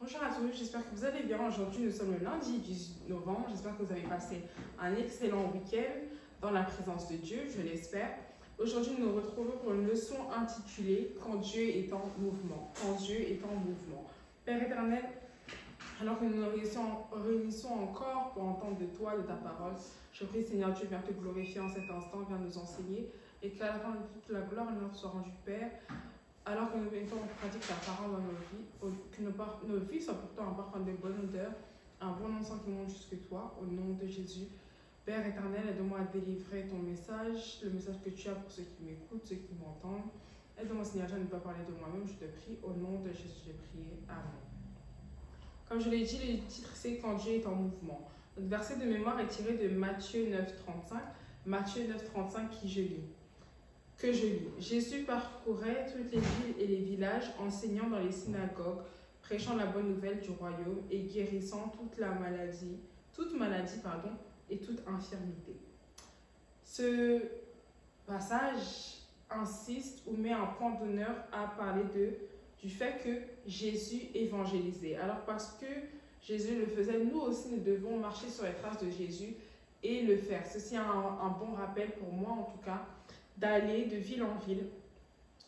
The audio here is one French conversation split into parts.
Bonjour à tous, j'espère que vous allez bien. Aujourd'hui, nous sommes le lundi 10 novembre. J'espère que vous avez passé un excellent week-end dans la présence de Dieu, je l'espère. Aujourd'hui, nous nous retrouvons pour une leçon intitulée « Quand Dieu est en mouvement ». Quand Dieu est en mouvement. Père éternel, alors que nous nous réunissons encore pour entendre de toi, de ta parole, je prie Seigneur Dieu, viens te glorifier en cet instant, viens nous enseigner et qu'à la fin de toute la gloire et l'honneur soit rendue Père. Alors que nous mettons en pratique ta parole dans nos vies, que nos vies soient pourtant un parfum de bonne odeur, un bon encens qui monte jusque toi, au nom de Jésus. Père éternel, aide-moi à délivrer ton message, le message que tu as pour ceux qui m'écoutent, ceux qui m'entendent. Aide-moi, Seigneur, à ne pas parler de moi-même, je te prie, au nom de Jésus, j'ai prié. Amen. Comme je l'ai dit, le titre c'est « Quand Dieu est en mouvement ». Notre verset de mémoire est tiré de Matthieu 9,35. Matthieu 9,35 que je lis. Jésus parcourait toutes les villes et les villages, enseignant dans les synagogues, prêchant la bonne nouvelle du royaume et guérissant toute maladie et toute infirmité. Ce passage insiste ou met un point d'honneur à parler du fait que Jésus évangélisait. Alors parce que Jésus le faisait, nous aussi nous devons marcher sur les traces de Jésus et le faire. Ceci est un bon rappel pour moi en tout cas, d'aller de ville en ville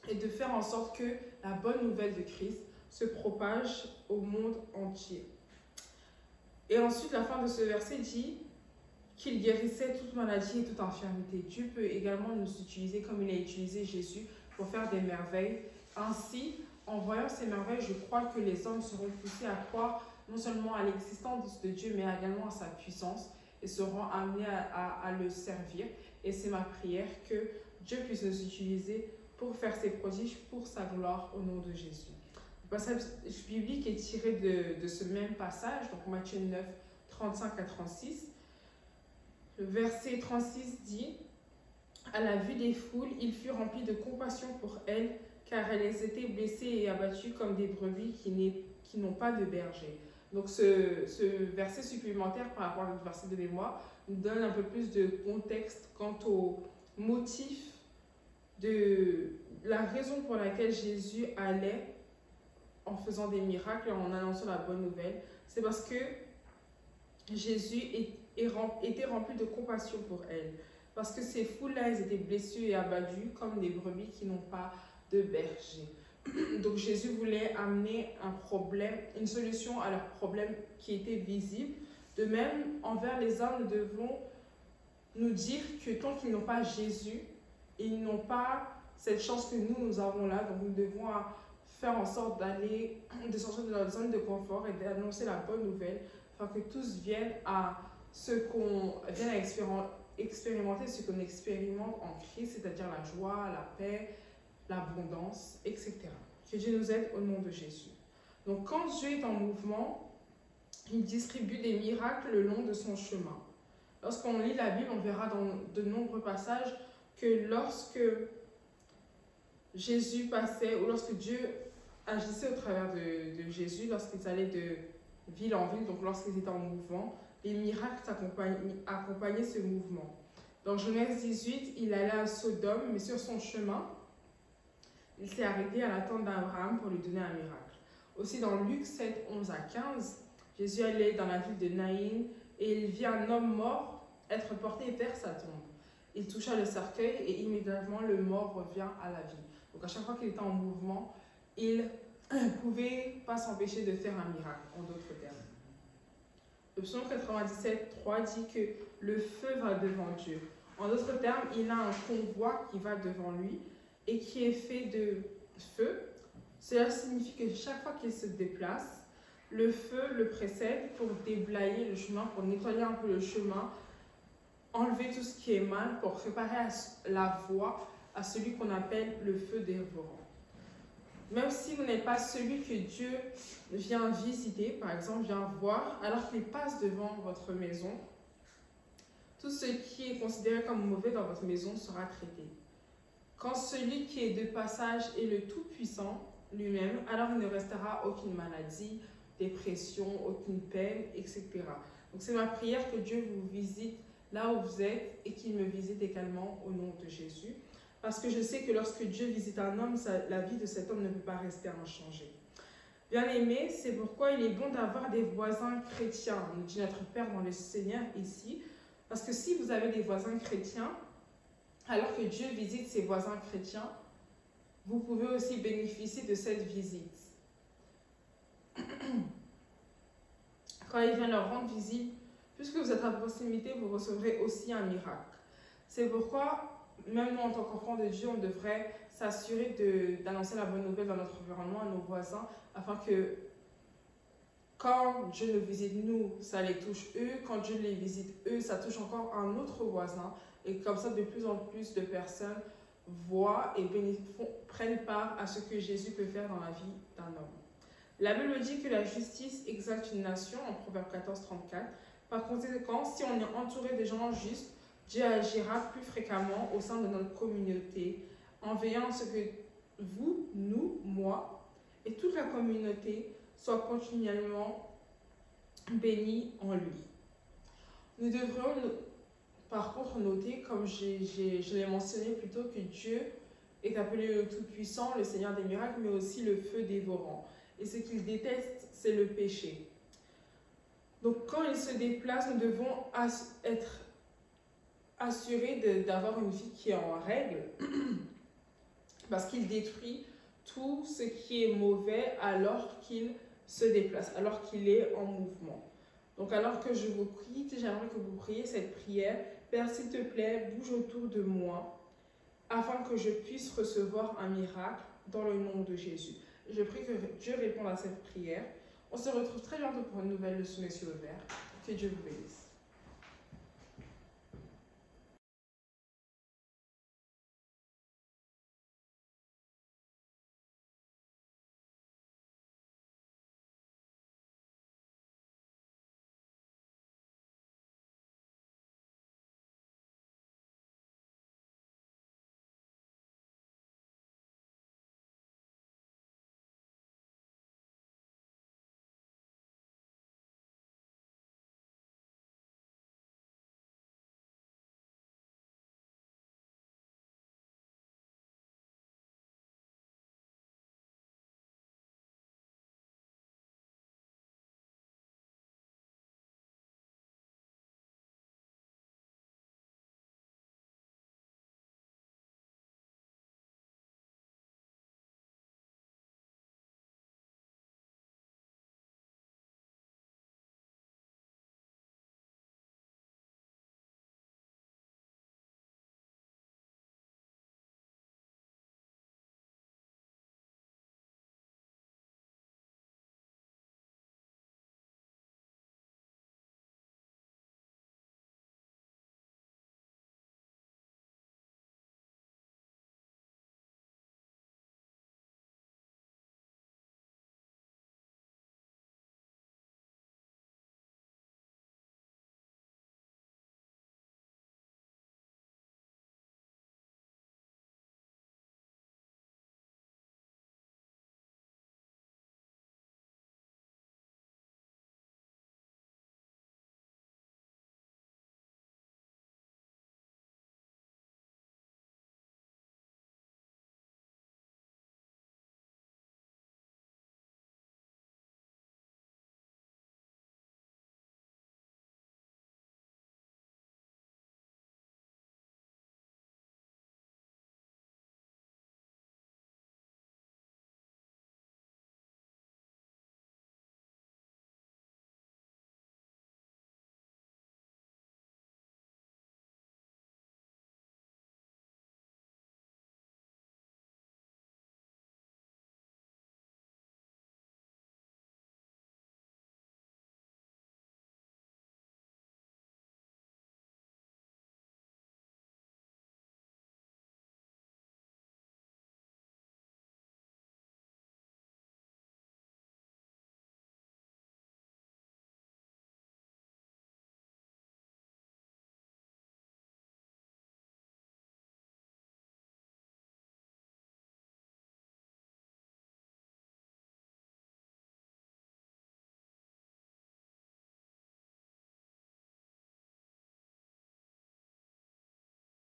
et de faire en sorte que la bonne nouvelle de Christ se propage au monde entier. Et ensuite, la fin de ce verset dit qu'il guérissait toute maladie et toute infirmité. Dieu peut également nous utiliser comme il a utilisé Jésus pour faire des merveilles. Ainsi, en voyant ces merveilles, je crois que les hommes seront poussés à croire non seulement à l'existence de Dieu, mais également à sa puissance et seront amenés à le servir. Et c'est ma prière que Dieu puisse nous utiliser pour faire ses prodiges pour sa gloire au nom de Jésus. Le passage biblique est tiré de ce même passage, donc Matthieu 9, 35 à 36. Le verset 36 dit « À la vue des foules, il fut rempli de compassion pour elles, car elles étaient blessées et abattues comme des brebis qui n'ont pas de berger. » Donc ce verset supplémentaire par rapport au verset de mémoire nous donne un peu plus de contexte quant au motif de la raison pour laquelle Jésus allait en faisant des miracles et en annonçant la bonne nouvelle. C'est parce que Jésus était rempli de compassion pour elles. Parce que ces foules-là, elles étaient blessées et abattues comme des brebis qui n'ont pas de berger. Donc Jésus voulait amener une solution à leur problème qui était visible. De même, envers les hommes, nous devons nous dire que tant qu'ils n'ont pas Jésus, ils n'ont pas cette chance que nous avons là. Donc nous devons faire en sorte de sortir de notre zone de confort et d'annoncer la bonne nouvelle, afin que tous viennent à expérimenter ce qu'on expérimente en Christ, c'est-à-dire la joie, la paix, l'abondance, etc. Que Dieu nous aide au nom de Jésus. Donc quand Dieu est en mouvement, il distribue des miracles le long de son chemin. Lorsqu'on lit la Bible, on verra dans de nombreux passages que lorsque Jésus passait, ou lorsque Dieu agissait au travers de Jésus, lorsqu'ils allaient de ville en ville, donc lorsqu'ils étaient en mouvement, les miracles accompagnaient ce mouvement. Dans Genèse 18, il allait à Sodome, mais sur son chemin, il s'est arrêté à la tente d'Abraham pour lui donner un miracle. Aussi dans Luc 7, 11 à 15, Jésus allait dans la ville de Naïn et il vit un homme mort être porté vers sa tombe. Il toucha le cercueil et immédiatement le mort revient à la vie. Donc à chaque fois qu'il était en mouvement, il ne pouvait pas s'empêcher de faire un miracle, en d'autres termes. Le psaume 97, 3 dit que le feu va devant Dieu. En d'autres termes, il a un convoi qui va devant lui et qui est fait de feu. Cela signifie que chaque fois qu'il se déplace, le feu le précède pour déblayer le chemin, pour nettoyer un peu le chemin, enlever tout ce qui est mal, pour préparer la voie à celui qu'on appelle le feu dévorant. Même si vous n'êtes pas celui que Dieu vient visiter, par exemple, vient voir, alors qu'il passe devant votre maison, tout ce qui est considéré comme mauvais dans votre maison sera traité. Quand celui qui est de passage est le Tout-Puissant lui-même, alors il ne restera aucune maladie, dépression, aucune peine, etc. Donc c'est ma prière que Dieu vous visite là où vous êtes et qu'il me visite également au nom de Jésus. Parce que je sais que lorsque Dieu visite un homme, la vie de cet homme ne peut pas rester inchangée. Bien-aimés, c'est pourquoi il est bon d'avoir des voisins chrétiens, nous dit notre Père dans le Seigneur ici. Parce que si vous avez des voisins chrétiens, alors que Dieu visite ses voisins chrétiens, vous pouvez aussi bénéficier de cette visite. Quand il vient leur rendre visite, puisque vous êtes à proximité, vous recevrez aussi un miracle. C'est pourquoi, même nous en tant qu'enfants de Dieu, on devrait s'assurer d'annoncer la bonne nouvelle dans notre environnement à nos voisins, afin que quand Dieu nous visite, nous, ça les touche eux. Quand Dieu les visite, eux, ça touche encore un autre voisin. Et comme ça, de plus en plus de personnes voient et prennent part à ce que Jésus peut faire dans la vie d'un homme. La Bible dit que la justice exalte une nation, en Proverbe 14, 34. Par conséquent, si on est entouré de gens justes, Dieu agira plus fréquemment au sein de notre communauté, en veillant à ce que vous, nous, moi et toute la communauté soient continuellement bénis en lui. Nous devrions par contre noter, comme je l'ai mentionné plus tôt, que Dieu est appelé le Tout-Puissant, le Seigneur des miracles, mais aussi le feu dévorant. Et ce qu'il déteste, c'est le péché. Donc quand il se déplace, nous devons être assurés d'avoir une vie qui est en règle, parce qu'il détruit tout ce qui est mauvais alors qu'il se déplace, alors qu'il est en mouvement. Donc alors que je vous prie, j'aimerais que vous priez cette prière. Père, s'il te plaît, bouge autour de moi, afin que je puisse recevoir un miracle dans le nom de Jésus. Je prie que Dieu réponde à cette prière. On se retrouve très bientôt pour une nouvelle leçon sur le verre. Que Dieu vous bénisse.